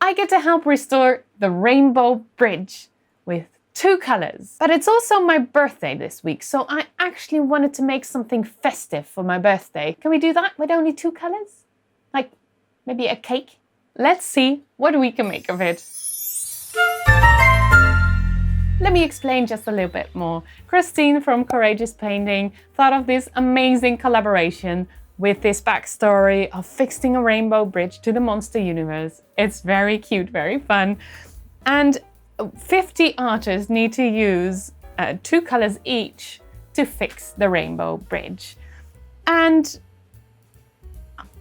I get to help restore the rainbow bridge with 2 colors. But it's also my birthday this week, so I actually wanted to make something festive for my birthday. Can we do that with only 2 colors? Like maybe a cake? Let's see what we can make of it. Let me explain just a little bit more. Christine from Courageous Painting thought of this amazing collaboration with this backstory of fixing a rainbow bridge to the monster universe. It's very cute, very fun. And 50 artists need to use 2 colors each to fix the rainbow bridge. And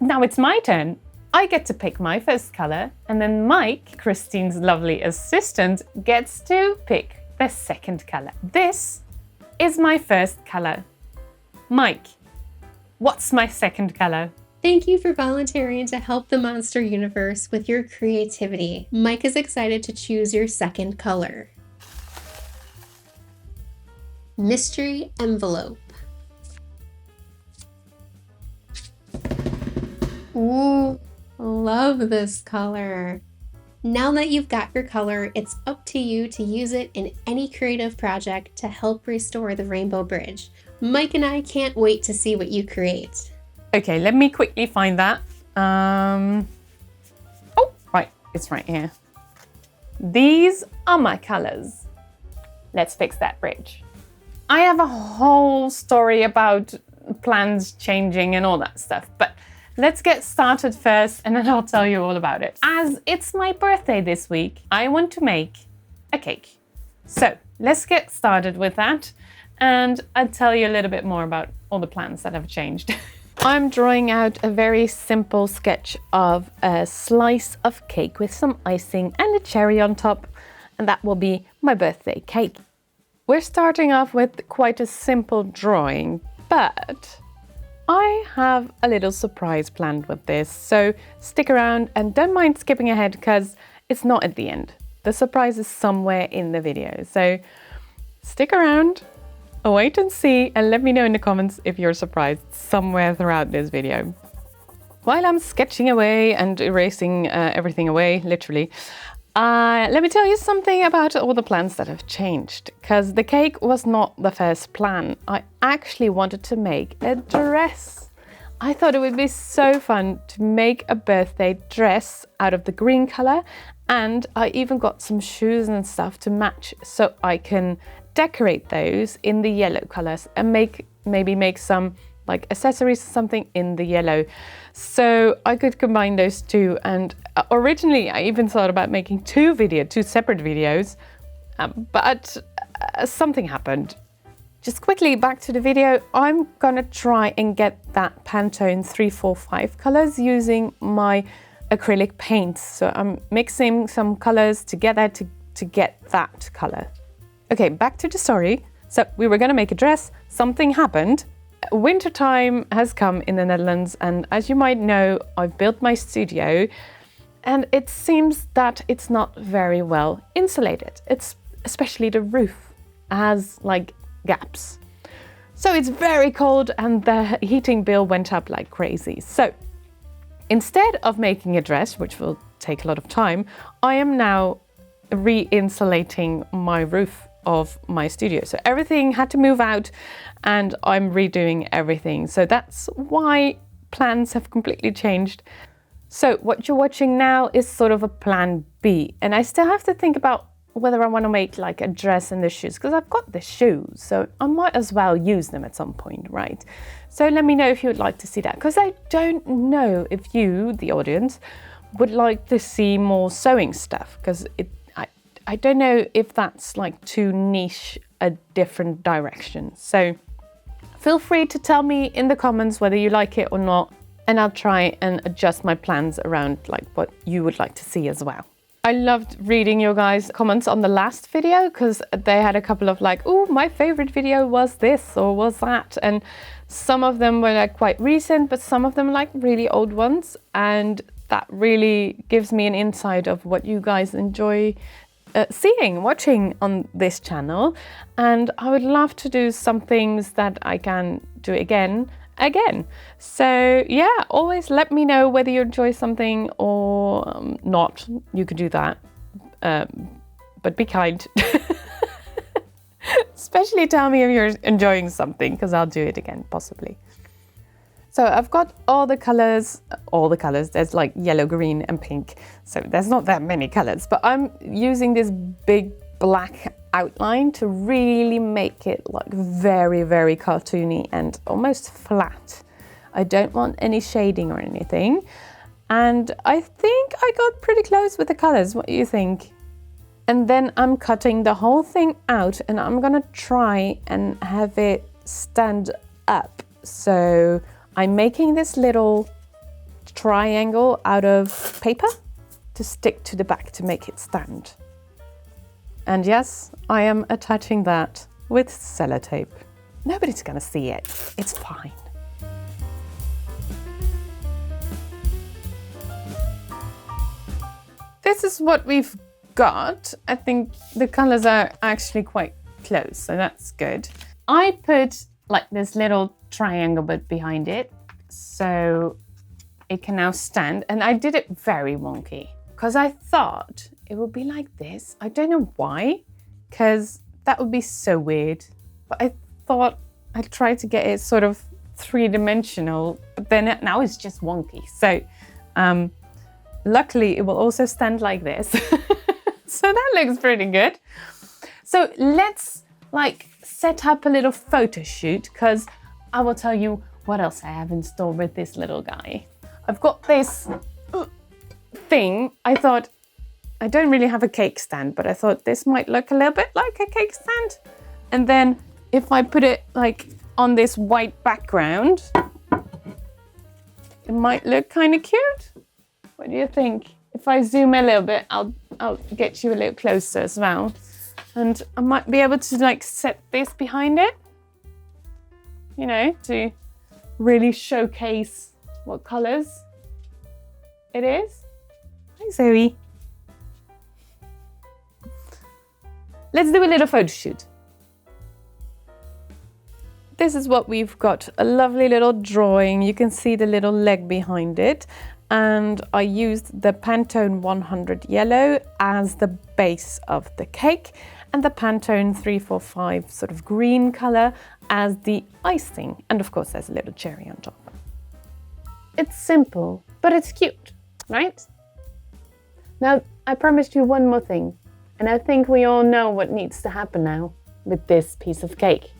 now it's my turn. I get to pick my first color, and then Mike, Christine's lovely assistant, gets to pick the second color. This is my first color. Mike, what's my second color? Thank you for volunteering to help the monster universe with your creativity. Mike is excited to choose your second color. Mystery Envelope. Ooh, love this color. Now that you've got your color, it's up to you to use it in any creative project to help restore the rainbow bridge. Mike and I can't wait to see what you create. Okay, let me quickly find that. Oh, right, it's right here. These are my colors. Let's fix that bridge. I have a whole story about plans changing and all that stuff, but let's get started first and then I'll tell you all about it. As it's my birthday this week, I want to make a cake. So let's get started with that and I'll tell you a little bit more about all the plans that have changed. I'm drawing out a very simple sketch of a slice of cake with some icing and a cherry on top, and that will be my birthday cake. We're starting off with quite a simple drawing, but I have a little surprise planned with this, so stick around and don't mind skipping ahead because it's not at the end. The surprise is somewhere in the video, so stick around, wait and see, and let me know in the comments if you're surprised somewhere throughout this video. While I'm sketching away and erasing everything away, literally, let me tell you something about all the plans that have changed, because the cake was not the first plan. I actually wanted to make a dress. I thought it would be so fun to make a birthday dress out of the green color, and I even got some shoes and stuff to match so I can decorate those in the yellow colors and maybe make some like accessories or something in the yellow. So I could combine those two, and originally I even thought about making two separate videos, but something happened. Just quickly back to the video, I'm gonna try and get that Pantone 345 colors using my acrylic paints. So I'm mixing some colors together to get that color. Okay, back to the story. So we were gonna make a dress, something happened. Winter time has come in the Netherlands, and as you might know, I've built my studio and it seems that it's not very well insulated. It's especially the roof has like gaps. So it's very cold and the heating bill went up like crazy. So instead of making a dress, which will take a lot of time, I am now re-insulating my roof of my studio. So everything had to move out and I'm redoing everything. So that's why plans have completely changed. So what you're watching now is sort of a plan B. And I still have to think about whether I want to make like a dress and the shoes, because I've got the shoes, so I might as well use them at some point, right? So let me know if you would like to see that, because I don't know if you, the audience, would like to see more sewing stuff, because I don't know if that's like too niche a different direction. So feel free to tell me in the comments whether you like it or not, and I'll try and adjust my plans around like what you would like to see as well. I loved reading your guys' comments on the last video, because they had a couple of like, oh, my favorite video was this or was that. And some of them were like quite recent, but some of them like really old ones. And that really gives me an insight of what you guys enjoy watching on this channel. And I would love to do some things that I can do again again. So yeah, always let me know whether you enjoy something or not. You could do that, but be kind. Especially tell me if you're enjoying something, because I'll do it again, possibly. So I've got all the colors. There's like yellow, green and pink. So there's not that many colors, but I'm using this big black outline to really make it like very, very cartoony and almost flat. I don't want any shading or anything. And I think I got pretty close with the colors. What do you think? And then I'm cutting the whole thing out and I'm gonna try and have it stand up. So I'm making this little triangle out of paper to stick to the back to make it stand. And yes, I am attaching that with sellotape. Nobody's gonna see it. It's fine. This is what we've got. I think the colors are actually quite close, so that's good. I put like this little triangle bit behind it, so it can now stand. And I did it very wonky because I thought it would be like this. I don't know why, because that would be so weird. But I thought I'd try to get it sort of three-dimensional, but then now it's just wonky. So luckily it will also stand like this. So that looks pretty good. So let's like set up a little photo shoot, because I will tell you what else I have in store with this little guy. I've got this thing. I thought, I don't really have a cake stand, but I thought this might look a little bit like a cake stand. And then if I put it like on this white background, it might look kind of cute. What do you think? If I zoom a little bit, I'll get you a little closer as well. And I might be able to like set this behind it, you know, to really showcase what colors it is. Hi, Zoe. Let's do a little photo shoot. This is what we've got, a lovely little drawing. You can see the little leg behind it. And I used the Pantone 100 yellow as the base of the cake and the Pantone 345 sort of green color as the icing. And of course, there's a little cherry on top. It's simple, but it's cute, right? Now, I promised you one more thing, and I think we all know what needs to happen now with this piece of cake.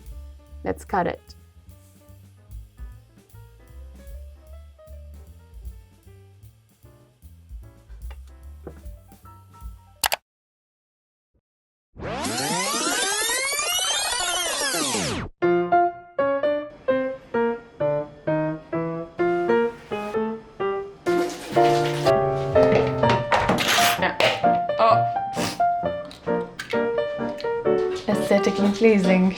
Let's cut it. Aesthetically pleasing.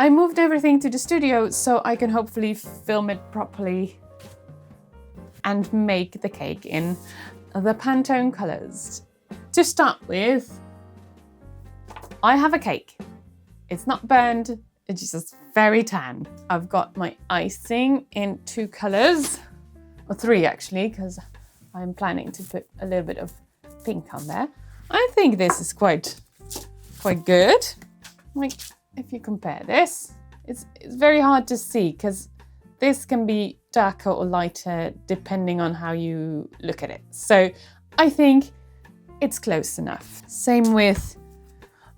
I moved everything to the studio so I can hopefully film it properly and make the cake in the Pantone colors. To start with, I have a cake. It's not burned, it's just very tan. I've got my icing in 2 colors, or 3 actually, because I'm planning to put a little bit of pink on there. I think this is quite good. Like, if you compare this, it's very hard to see because this can be darker or lighter depending on how you look at it. So I think it's close enough. Same with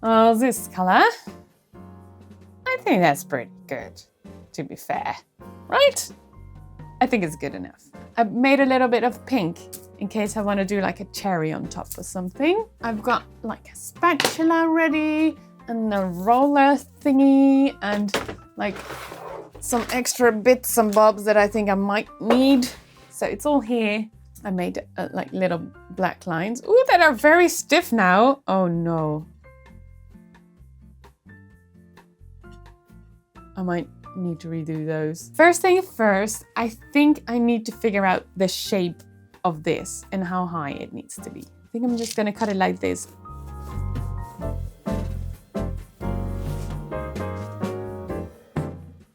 this color. I think that's pretty good, to be fair, right? I think it's good enough. I made a little bit of pink in case I want to do like a cherry on top or something. I've got like a spatula ready and a roller thingy and like some extra bits and bobs that I think I might need. So it's all here. I made like little black lines. Ooh, that are very stiff now. Oh no. I might need to redo those. First thing first, I think I need to figure out the shape of this and how high it needs to be. I think I'm just gonna cut it like this.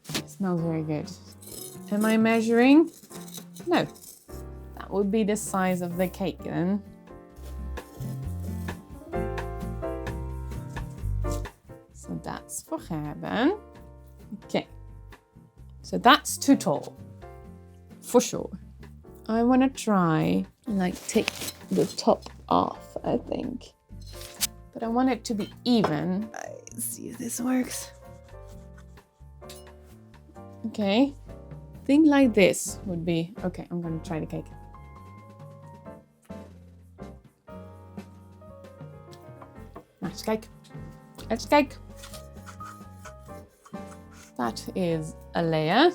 It smells very good. Am I measuring? No. That would be the size of the cake then. So that's for Gerben. Okay. So that's too tall, for sure. I want to try and like take the top off, I think. But I want it to be even. Let's see if this works. Okay. I think like this would be, okay, I'm gonna try the cake. Nice cake. Nice cake. That is a layer.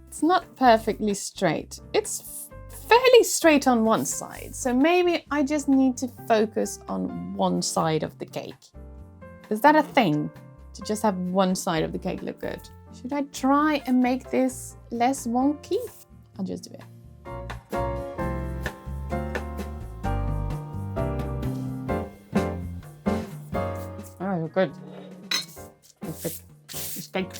It's not perfectly straight. It's fairly straight on one side. So maybe I just need to focus on one side of the cake. Is that a thing? To just have one side of the cake look good? Should I try and make this less wonky? I'll just do it. Oh, good. Perfect. This cake.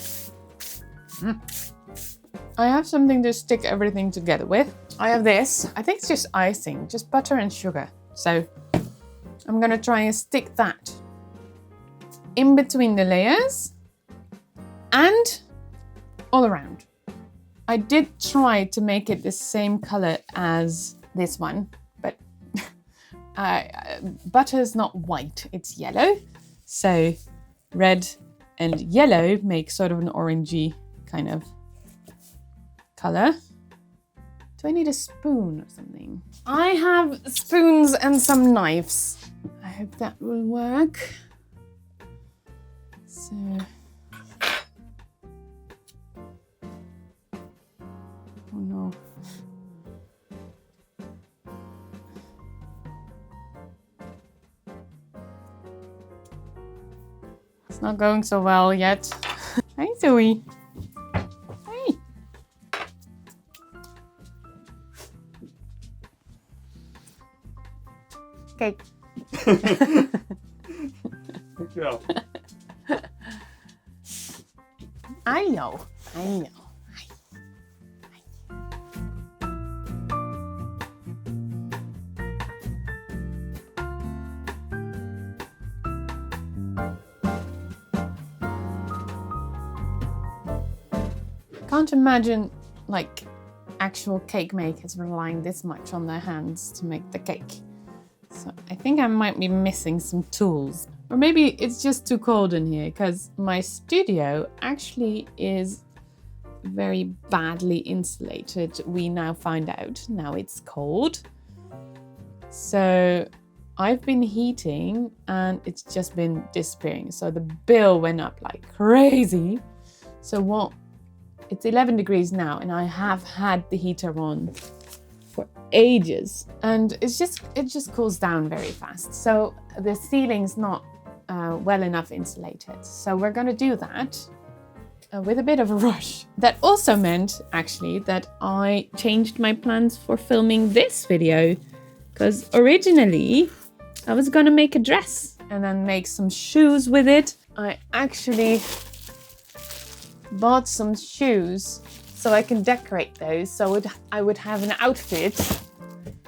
I have something to stick everything together with. I have this. I think it's just icing, just butter and sugar. So I'm gonna try and stick that in between the layers and all around. I did try to make it the same color as this one, but butter's not white, it's yellow. So red and yellow make sort of an orangey kind of color. Do I need a spoon or something? I have spoons and some knives. I hope that will work. So oh no. It's not going so well yet. Hi, Zoe. Hey. Cake. Ja. I know. Can't imagine like actual cake makers relying this much on their hands to make the cake. So I think I might be missing some tools. Or maybe it's just too cold in here because my studio actually is very badly insulated. We now find out, now it's cold. So I've been heating and it's just been disappearing. So the bill went up like crazy. So it's 11 degrees now and I have had the heater on for ages, and it just cools down very fast. So the ceiling's not well enough insulated. So we're gonna do that with a bit of a rush. That also meant actually that I changed my plans for filming this video, because originally I was gonna make a dress and then make some shoes with it. I actually bought some shoes so I can decorate those, so I would have an outfit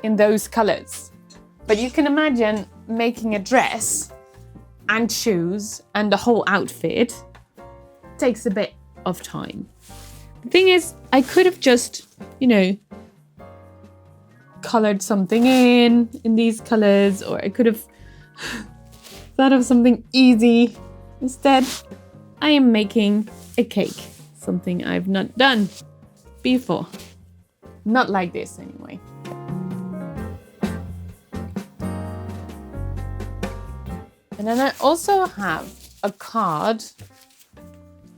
in those colors. But you can imagine making a dress and shoes and a whole outfit takes a bit of time. The thing is, I could have just, colored something in these colors, or I could have thought of something easy. Instead, I am making a cake, something I've not done before. Not like this anyway. And then I also have a card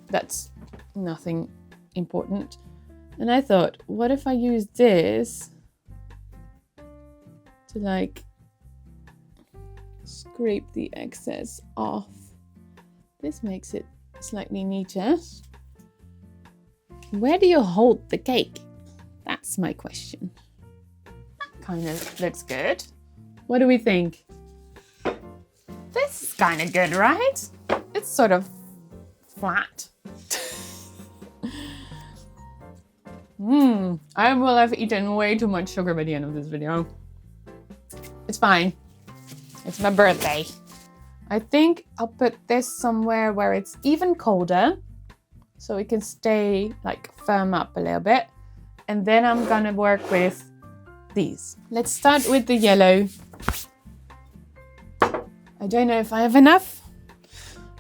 that's nothing important. And I thought, what if I use this to scrape the excess off? This makes it slightly neater. Where do you hold the cake? That's my question. Kind of looks good. What do we think? This is kind of good, right? It's sort of flat. I will have eaten way too much sugar by the end of this video. It's fine. It's my birthday. I think I'll put this somewhere where it's even colder, so it can stay firm up a little bit. And then I'm gonna work with these. Let's start with the yellow. I don't know if I have enough.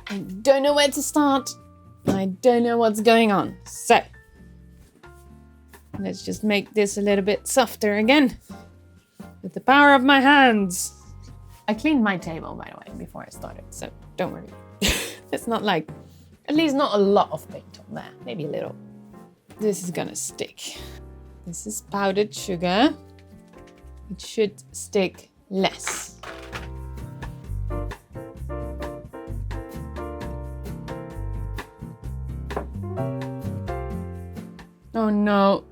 I don't know where to start. I don't know what's going on. So let's just make this a little bit softer again with the power of my hands. I cleaned my table, by the way, before I started, so don't worry. It's not at least not a lot of paint on there, maybe a little. This is gonna stick. This is powdered sugar. It should stick less. Oh no.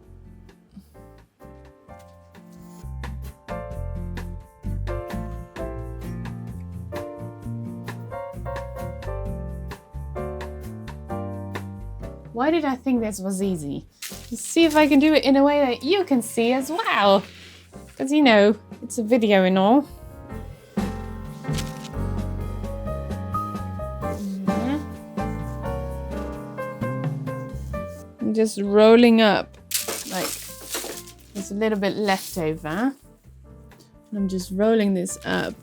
Why did I think this was easy? Let's see if I can do it in a way that you can see as well. Because it's a video and all. I'm just rolling up, there's a little bit left over. I'm just rolling this up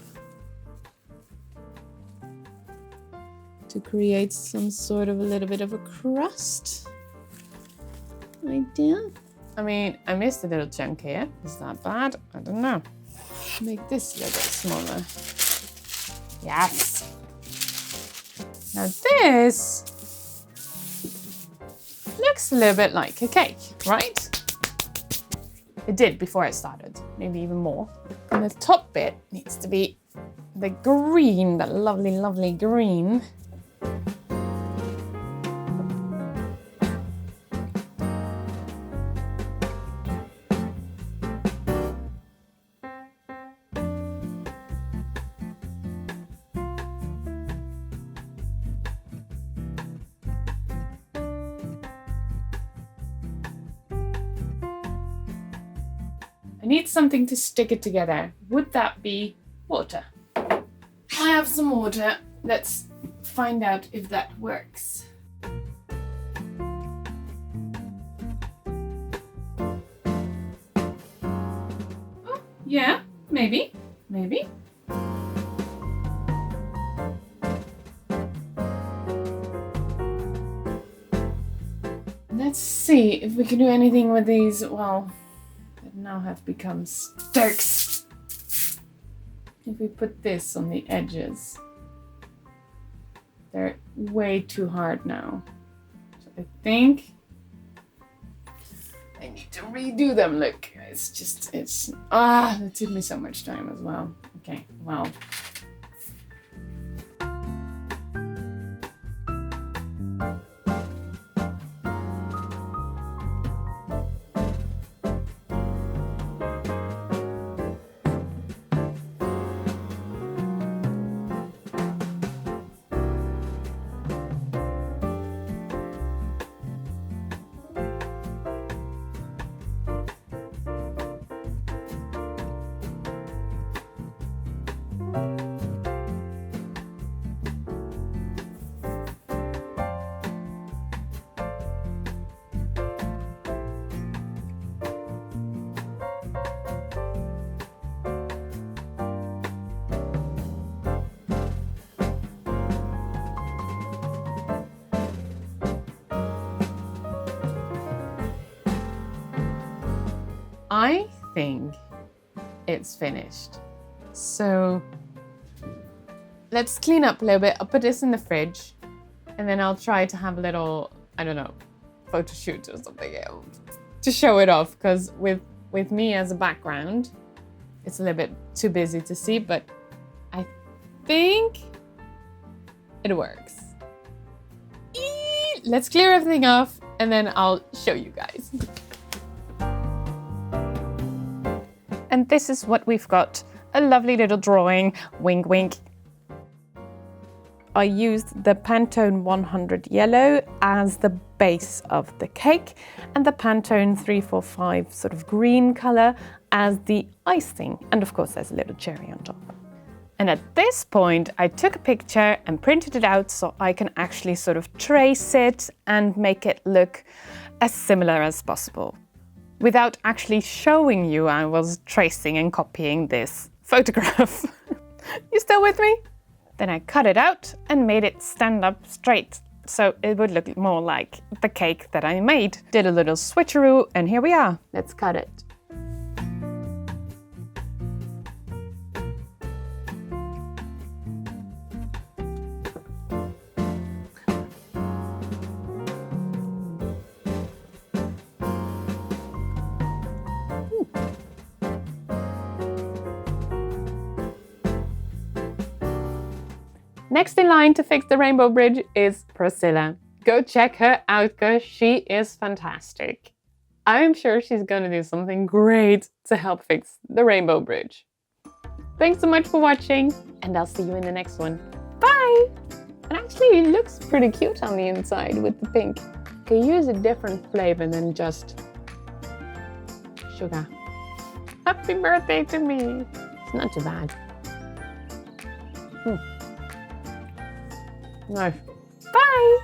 to create some sort of a little bit of a crust idea. I mean, I missed a little chunk here. Is that bad? I don't know. Make this a little bit smaller. Yes. Now this looks a little bit like a cake, right? It did before I started, maybe even more. And the top bit needs to be the green, that lovely, lovely green. I need something to stick it together. Would that be water? I have some water. Let's find out if that works. Oh, yeah, maybe. Let's see if we can do anything with these. Well, now have become sticks. If we put this on the edges, they're way too hard now. So I I need to redo them. Look, it took me so much time as well. Okay, well. I think it's finished. So let's clean up a little bit. I'll put this in the fridge and then I'll try to have a little, I don't know, photo shoot or something to show it off, because with me as a background, it's a little bit too busy to see, but I think it works. Let's clear everything off and then I'll show you guys. And this is what we've got. A lovely little drawing, wink wink. I used the Pantone 100 yellow as the base of the cake and the Pantone 345 sort of green color as the icing. And of course there's a little cherry on top. And at this point I took a picture and printed it out so I can actually sort of trace it and make it look as similar as possible. Without actually showing you, I was tracing and copying this photograph. You still with me? Then I cut it out and made it stand up straight, so it would look more like the cake that I made. Did a little switcheroo, and here we are. Let's cut it. Next in line to fix the rainbow bridge is Priscilla. Go check her out because she is fantastic. I'm sure she's gonna do something great to help fix the rainbow bridge. Thanks so much for watching, and I'll see you in the next one. Bye! And actually it looks pretty cute on the inside with the pink. You can use a different flavor than just sugar. Happy birthday to me! It's not too bad. No. Bye!